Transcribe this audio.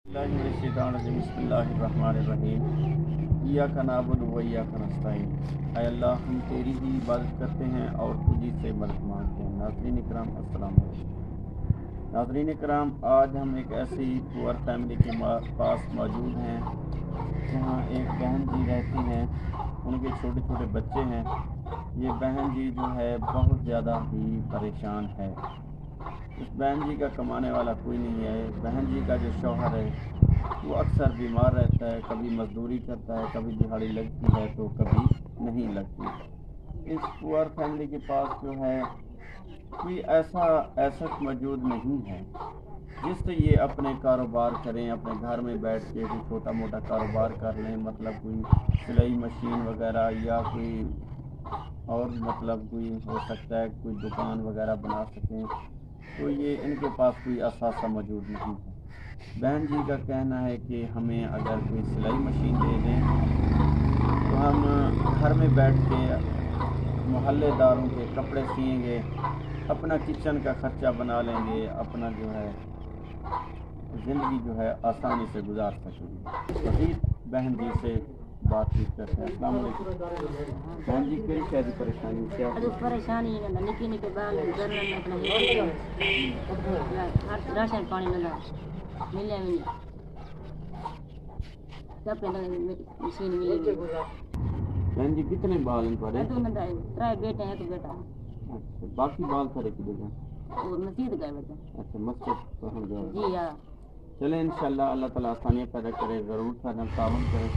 बिस्मिल्लाहिर्रहमानिर्रहीम। इय्याका नअबुदु व इय्याका नस्तईन। ऐ अल्लाह, हम तेरी ही इबादत करते हैं और तुझी से मदद मांगते हैं। नाज़रीन इकराम, अस्सलाम वालेकुम। नाज़रीन इकराम, आज हम एक ऐसी पुअर फैमिली के पास मौजूद हैं जहाँ एक बहन जी रहती हैं। उनके छोटे छोटे बच्चे हैं। ये बहन जी जो है बहुत ज़्यादा ही परेशान है। इस बहन जी का कमाने वाला कोई नहीं है। बहन जी का जो शौहर है वो अक्सर बीमार रहता है, कभी मजदूरी करता है, कभी दिहाड़ी लगती है तो कभी नहीं लगती। इस पुअर फैमिली के पास जो है कोई ऐसा एसेट मौजूद नहीं है जिससे ये अपने कारोबार करें, अपने घर में बैठ के कोई छोटा मोटा कारोबार कर लें, मतलब कोई सिलाई मशीन वगैरह या कोई और मतलब कोई हो सकता है कोई दुकान वगैरह बना सकें। तो ये इनके पास कोई असासा मौजूद नहीं है। बहन जी का कहना है कि हमें अगर कोई सिलाई मशीन दे दें तो हम घर में बैठ के मोहल्लेदारों के कपड़े सिएंगे, अपना किचन का खर्चा बना लेंगे, अपना जो है ज़िंदगी जो है आसानी से गुजार सकेंगे। मज़ीद बहन जी से बातचीत करते हैं। अस्सलाम वालेकुम। बहन जी, कई कैसी परेशानी क्या है? परेशानी निकी निके बाल राशन पानी मिला मिले भी नहीं, मशीन मिली। बहन जी, कितने बाल हैं तुम्हारे? त्रै बेटे हैं, एक बेटा। अच्छा, बाकी बाल सारे किधर हैं? वो मस्जिद गए बेटा। अच्छा, मस्जिद पहुँच गए। जी हाँ। चलें, इंशाल्लाह अल्लाह ताला आसानियाँ पैदा करे, ज़रूर तावन करे।